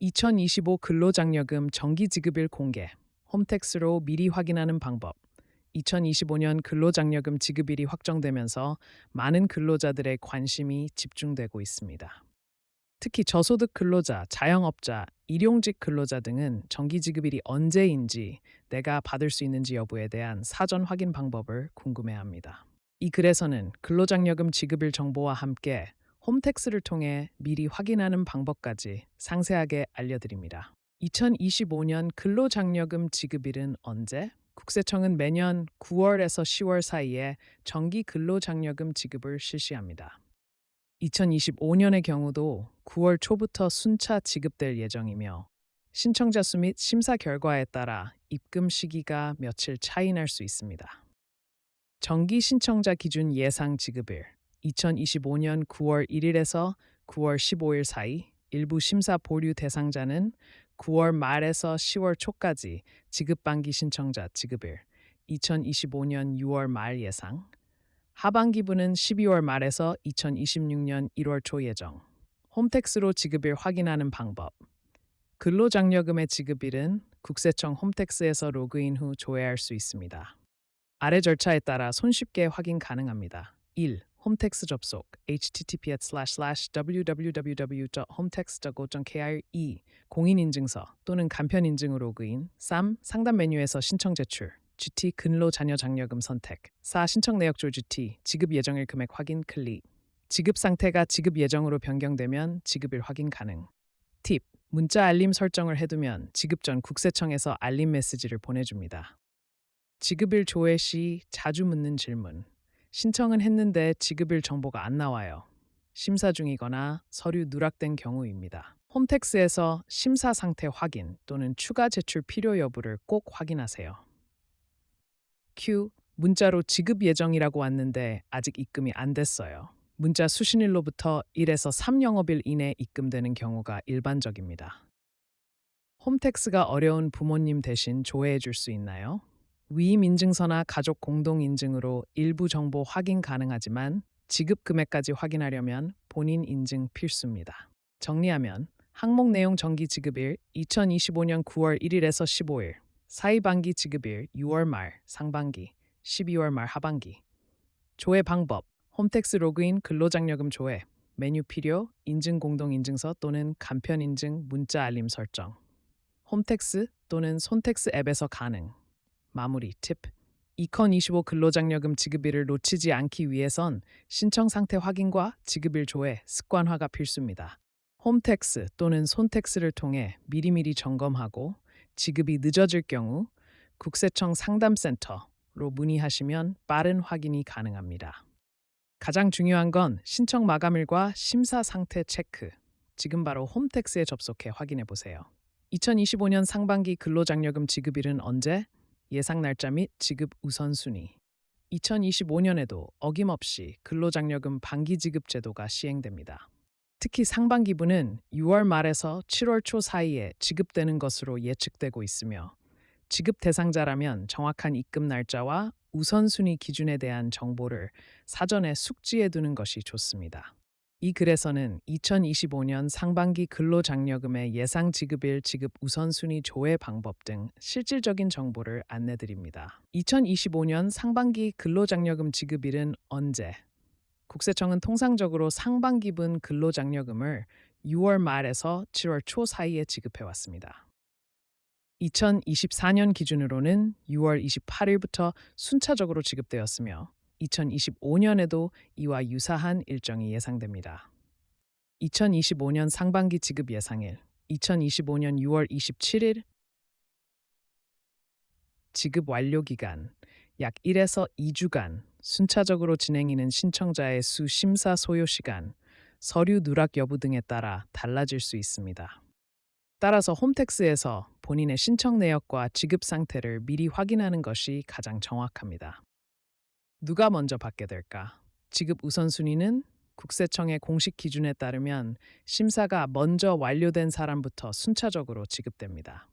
2025 근로장려금 정기지급일 공개, 홈택스로 미리 확인하는 방법. 2025년 근로장려금 지급일이 확정되면서 많은 근로자들의 관심이 집중되고 있습니다. 특히 저소득 근로자, 자영업자, 일용직 근로자 등은 정기지급일이 언제인지, 내가 받을 수 있는지 여부에 대한 사전 확인 방법을 궁금해합니다. 이 글에서는 근로장려금 지급일 정보와 함께 홈택스를 통해 미리 확인하는 방법까지 상세하게 알려드립니다. 2025년 근로장려금 지급일은 언제? 국세청은 매년 9월에서 10월 사이에 정기 근로장려금 지급을 실시합니다. 2025년의 경우도 9월 초부터 순차 지급될 예정이며, 신청자 수 및 심사 결과에 따라 입금 시기가 며칠 차이 날 수 있습니다. 정기 신청자 기준 예상 지급일 2025년 9월 1일에서 9월 15일 사이, 일부 심사 보류 대상자는 9월 말에서 10월 초까지 지급반기 신청자 지급일 2025년 6월 말 예상, 하반기분은 12월 말에서 2026년 1월 초 예정. 홈택스로 지급일 확인하는 방법. 근로장려금의 지급일은 국세청 홈택스에서 로그인 후 조회할 수 있습니다. 아래 절차에 따라 손쉽게 확인 가능합니다. 1. 홈택스 접속 https://www.hometex.go.kr 2. 공인인증서 또는 간편인증으로 로그인 3. 상담 메뉴에서 신청 제출 GT 근로자녀장려금 선택 4. 신청 내역조 GT 지급 예정일 금액 확인 클릭 지급 상태가 지급 예정으로 변경되면 지급일 확인 가능. 팁. 문자 알림 설정을 해두면 지급 전 국세청에서 알림 메시지를 보내줍니다. 지급일 조회 시 자주 묻는 질문. 신청은 했는데 지급일 정보가 안 나와요. 심사 중이거나 서류 누락된 경우입니다. 홈택스에서 심사 상태 확인 또는 추가 제출 필요 여부를 꼭 확인하세요. Q. 문자로 지급 예정이라고 왔는데 아직 입금이 안 됐어요. 문자 수신일로부터 1에서 3영업일 이내 입금되는 경우가 일반적입니다. 홈택스가 어려운 부모님 대신 조회해 줄 수 있나요? 위임 인증서나 가족 공동 인증으로 일부 정보 확인 가능하지만 지급 금액까지 확인하려면 본인 인증 필수입니다. 정리하면 항목 내용 정기 지급일 2025년 9월 1일에서 15일, 사이반기 지급일 6월 말 상반기, 12월 말 하반기. 조회 방법 홈택스 로그인 근로장려금 조회 메뉴 필요 인증 공동 인증서 또는 간편 인증 문자 알림 설정 홈택스 또는 손택스 앱에서 가능. 마무리 팁. 2025 근로장려금 지급일을 놓치지 않기 위해선 신청 상태 확인과 지급일 조회, 습관화가 필수입니다. 홈택스 또는 손택스를 통해 미리미리 점검하고 지급이 늦어질 경우 국세청 상담센터로 문의하시면 빠른 확인이 가능합니다. 가장 중요한 건 신청 마감일과 심사 상태 체크. 지금 바로 홈택스에 접속해 확인해 보세요. 2025년 상반기 근로장려금 지급일은 언제? 예상 날짜 및 지급 우선순위. 2025년에도 어김없이 근로장려금 반기 지급 제도가 시행됩니다. 특히 상반기분은 6월 말에서 7월 초 사이에 지급되는 것으로 예측되고 있으며, 지급 대상자라면 정확한 입금 날짜와 우선순위 기준에 대한 정보를 사전에 숙지해 두는 것이 좋습니다. 이 글에서는 2025년 상반기 근로장려금의 예상 지급일 지급 우선순위 조회 방법 등 실질적인 정보를 안내드립니다. 2025년 상반기 근로장려금 지급일은 언제? 국세청은 통상적으로 상반기분 근로장려금을 6월 말에서 7월 초 사이에 지급해왔습니다. 2024년 기준으로는 6월 28일부터 순차적으로 지급되었으며 2025년에도 이와 유사한 일정이 예상됩니다. 2025년 상반기 지급 예상일 2025년 6월 27일 지급 완료 기간 약 1에서 2주간 순차적으로 진행하는 신청자의 수 심사 소요 시간, 서류 누락 여부 등에 따라 달라질 수 있습니다. 따라서 홈택스에서 본인의 신청 내역과 지급 상태를 미리 확인하는 것이 가장 정확합니다. 누가 먼저 받게 될까? 지급 우선순위는 국세청의 공식 기준에 따르면 심사가 먼저 완료된 사람부터 순차적으로 지급됩니다.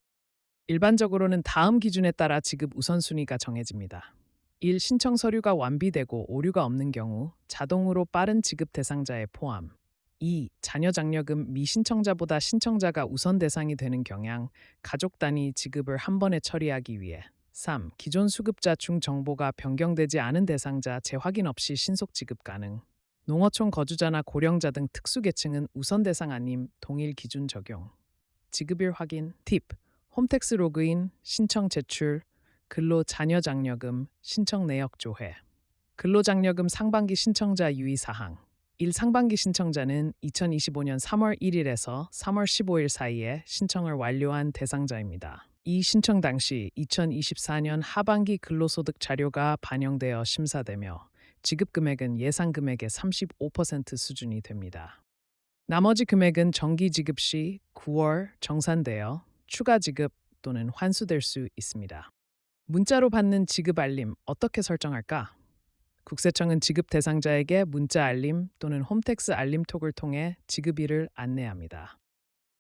일반적으로는 다음 기준에 따라 지급 우선순위가 정해집니다. 1. 신청 서류가 완비되고 오류가 없는 경우 자동으로 빠른 지급 대상자에 포함. 2. 자녀 장려금 미신청자보다 신청자가 우선 대상이 되는 경향, 가족 단위 지급을 한 번에 처리하기 위해. 3. 기존 수급자 중 정보가 변경되지 않은 대상자 재확인 없이 신속 지급 가능. 농어촌 거주자나 고령자 등 특수계층은 우선 대상 아님 동일 기준 적용. 지급일 확인 팁. 홈택스 로그인, 신청 제출, 근로 자녀 장려금, 신청 내역 조회. 근로장려금 상반기 신청자 유의사항 1. 상반기 신청자는 2025년 3월 1일에서 3월 15일 사이에 신청을 완료한 대상자입니다. 이 신청 당시 2024년 하반기 근로소득 자료가 반영되어 심사되며 지급 금액은 예상 금액의 35% 수준이 됩니다. 나머지 금액은 정기 지급 시 9월 정산되어 추가 지급 또는 환수될 수 있습니다. 문자로 받는 지급 알림 어떻게 설정할까? 국세청은 지급 대상자에게 문자 알림 또는 홈택스 알림톡을 통해 지급일을 안내합니다.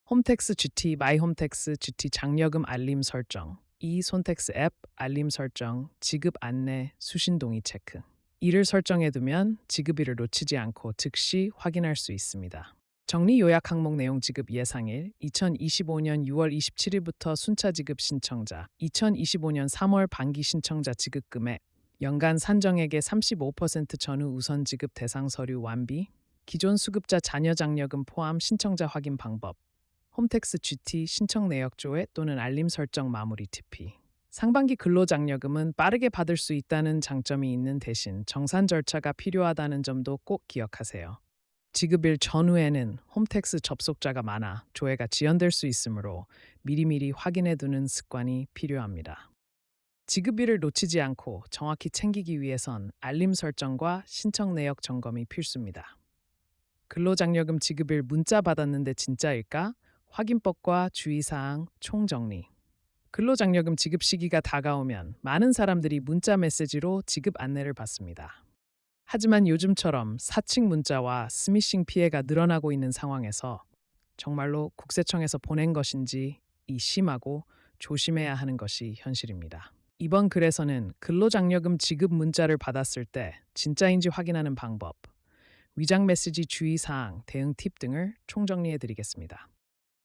홈택스 GT, 마이홈택스 GT 장려금 알림 설정, 이 손택스 앱 알림 설정, 지급 안내, 수신 동의 체크. 이를 설정해두면 지급일을 놓치지 않고 즉시 확인할 수 있습니다. 정리 요약 항목 내용 지급 예상일 2025년 6월 27일부터 순차 지급 신청자 2025년 3월 반기 신청자 지급 금액 연간 산정액의 35% 전후 우선 지급 대상 서류 완비 기존 수급자 자녀 장려금 포함 신청자 확인 방법 홈택스 GT 신청 내역 조회 또는 알림 설정 마무리 TP 상반기 근로장려금은 빠르게 받을 수 있다는 장점이 있는 대신 정산 절차가 필요하다는 점도 꼭 기억하세요. 지급일 전후에는 홈택스 접속자가 많아 조회가 지연될 수 있으므로 미리미리 확인해두는 습관이 필요합니다. 지급일을 놓치지 않고 정확히 챙기기 위해선 알림 설정과 신청 내역 점검이 필수입니다. 근로장려금 지급일 문자 받았는데 진짜일까? 확인법과 주의사항 총정리. 근로장려금 지급 시기가 다가오면 많은 사람들이 문자 메시지로 지급 안내를 받습니다. 하지만 요즘처럼 사칭 문자와 스미싱 피해가 늘어나고 있는 상황에서 정말로 국세청에서 보낸 것인지 의심하고 조심해야 하는 것이 현실입니다. 이번 글에서는 근로장려금 지급 문자를 받았을 때 진짜인지 확인하는 방법, 위장 메시지 주의사항, 대응 팁 등을 총정리해 드리겠습니다.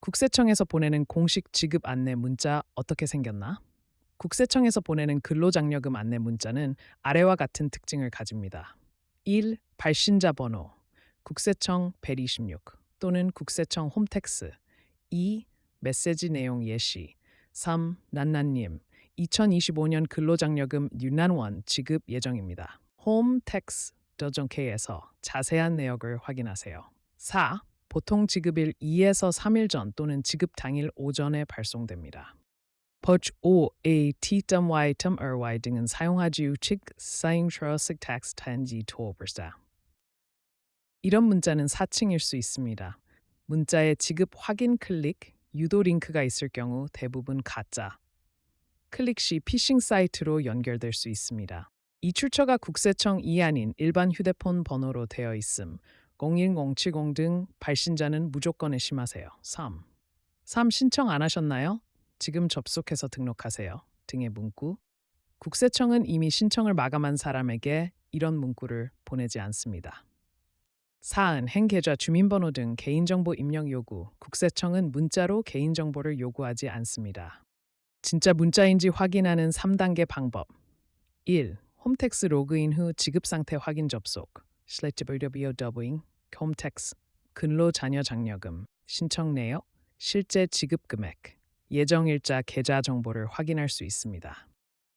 국세청에서 보내는 공식 지급 안내 문자 어떻게 생겼나? 국세청에서 보내는 근로장려금 안내 문자는 아래와 같은 특징을 가집니다. 1. 발신자 번호, 국세청 126 또는 국세청 홈택스 2. 메시지 내용 예시 3. 난나님 2025년 근로장려금 윤난원 지급 예정입니다. 홈택스.k에서 자세한 내역을 확인하세요. 4. 보통 지급일 2에서 3일 전 또는 지급 당일 오전에 발송됩니다. Poch O A T.Y.ry 등은 사용하지 우측 사잉트러식 텍스 단지 토버스다. 이런 문자는 사칭일 수 있습니다. 문자에 지급 확인 클릭, 유도 링크가 있을 경우 대부분 가짜. 클릭 시 피싱 사이트로 연결될 수 있습니다. 이 출처가 국세청 아닌 일반 휴대폰 번호로 되어 있음. 01070 등 발신자는 무조건 의심하세요. 3. 신청 안 하셨나요? 지금 접속해서 등록하세요. 등의 문구. 국세청은 이미 신청을 마감한 사람에게 이런 문구를 보내지 않습니다. 4. 행계좌 주민번호 등 개인정보 입력 요구. 국세청은 문자로 개인정보를 요구하지 않습니다. 진짜 문자인지 확인하는 3단계 방법. 1. 홈택스 로그인 후 지급 상태 확인 접속. 홈택스 근로 자녀 장려금 신청 내역 실제 지급 금액 예정일자 계좌 정보를 확인할 수 있습니다.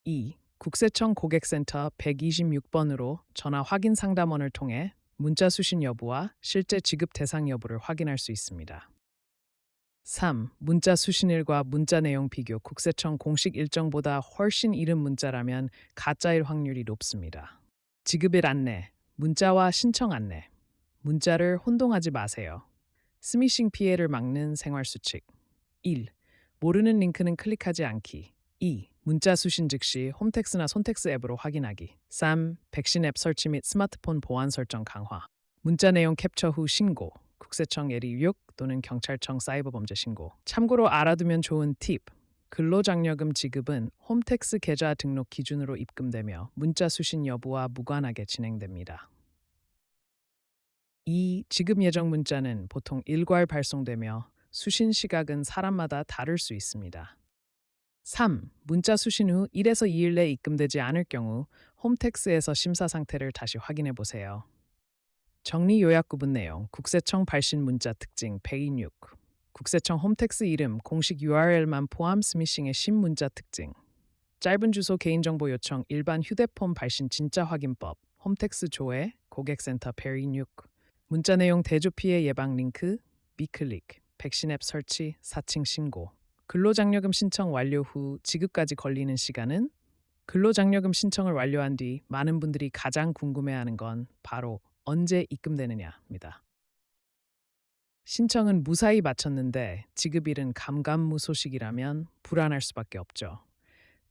2. 국세청 고객센터 126번으로 전화 확인 상담원을 통해 문자 수신 여부와 실제 지급 대상 여부를 확인할 수 있습니다. 3. 문자 수신일과 문자 내용 비교 국세청 공식 일정보다 훨씬 이른 문자라면 가짜일 확률이 높습니다. 지급일 안내, 문자와 신청 안내. 문자를 혼동하지 마세요. 스미싱 피해를 막는 생활수칙. 1. 모르는 링크는 클릭하지 않기. 2. 문자 수신 즉시 홈택스나 손택스 앱으로 확인하기. 3. 백신 앱 설치 및 스마트폰 보안 설정 강화. 문자 내용 캡처 후 신고. 국세청 예리 6 또는 경찰청 사이버 범죄 신고. 참고로 알아두면 좋은 팁. 근로장려금 지급은 홈택스 계좌 등록 기준으로 입금되며 문자 수신 여부와 무관하게 진행됩니다. 이 지급 예정 문자는 보통 일괄 발송되며 수신 시각은 사람마다 다를 수 있습니다. 3. 문자 수신 후 1에서 2일 내 입금되지 않을 경우 홈택스에서 심사 상태를 다시 확인해 보세요. 정리 요약 구분 내용, 국세청 발신 문자 특징 126, 국세청 홈택스 이름, 공식 URL만 포함 스미싱의 신문자 특징, 짧은 주소 개인정보 요청, 일반 휴대폰 발신 진짜 확인법, 홈택스 조회, 고객센터 126, 문자 내용 대조 피해 예방 링크, 미클릭, 백신 앱 설치, 사칭 신고, 근로장려금 신청 완료 후 지급까지 걸리는 시간은 근로장려금 신청을 완료한 뒤 많은 분들이 가장 궁금해하는 건 바로 언제 입금되느냐입니다. 신청은 무사히 마쳤는데 지급일은 감감무소식이라면 불안할 수밖에 없죠.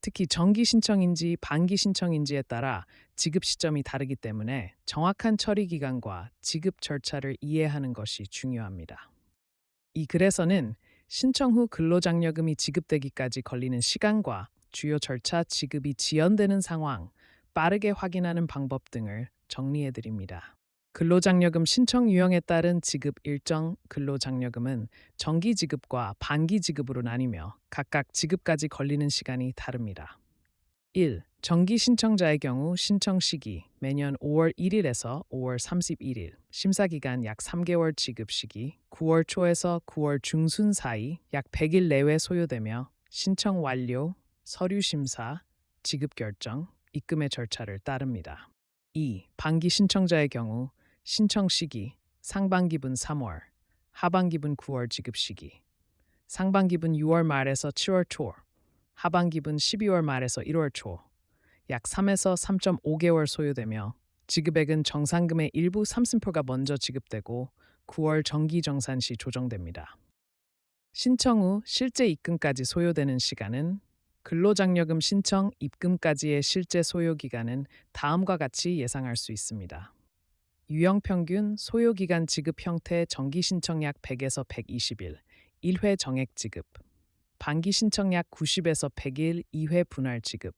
특히 정기 신청인지 반기 신청인지에 따라 지급 시점이 다르기 때문에 정확한 처리 기간과 지급 절차를 이해하는 것이 중요합니다. 이 글에서는 신청 후 근로장려금이 지급되기까지 걸리는 시간과 주요 절차, 지급이 지연되는 상황, 빠르게 확인하는 방법 등을 정리해 드립니다. 근로장려금 신청 유형에 따른 지급 일정, 근로장려금은 정기 지급과 반기 지급으로 나뉘며 각각 지급까지 걸리는 시간이 다릅니다. 1. 정기 신청자의 경우 신청 시기 매년 5월 1일에서 5월 31일, 심사 기간 약 3개월, 지급 시기 9월 초에서 9월 중순 사이 약 100일 내외 소요되며 신청 완료, 서류 심사, 지급 결정, 입금의 절차를 따릅니다. 2. 반기 신청자의 경우 신청 시기 상반기분 3월, 하반기분 9월, 지급 시기 상반기분 6월 말에서 7월 초, 하반기분 12월 말에서 1월 초, 약 3에서 3.5개월 소요되며 지급액은 정산금의 일부 3승표가 먼저 지급되고 9월 정기정산 시 조정됩니다. 신청 후 실제 입금까지 소요되는 시간은 근로장려금 신청 입금까지의 실제 소요 기간은 다음과 같이 예상할 수 있습니다. 유형 평균 소요 기간 지급 형태 정기 신청 약 100에서 120일, 1회 정액 지급. 반기 신청 약 90에서 100일 2회 분할 지급.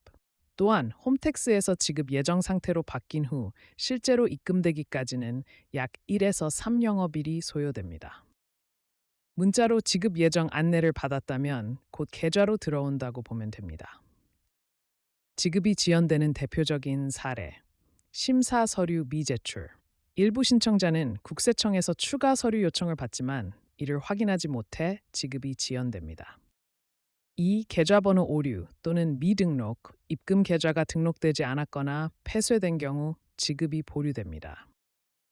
또한 홈택스에서 지급 예정 상태로 바뀐 후 실제로 입금되기까지는 약 1에서 3영업일이 소요됩니다. 문자로 지급 예정 안내를 받았다면 곧 계좌로 들어온다고 보면 됩니다. 지급이 지연되는 대표적인 사례. 심사 서류 미제출. 일부 신청자는 국세청에서 추가 서류 요청을 받지만 이를 확인하지 못해 지급이 지연됩니다. 2. 계좌번호 오류 또는 미등록, 입금 계좌가 등록되지 않았거나 폐쇄된 경우 지급이 보류됩니다.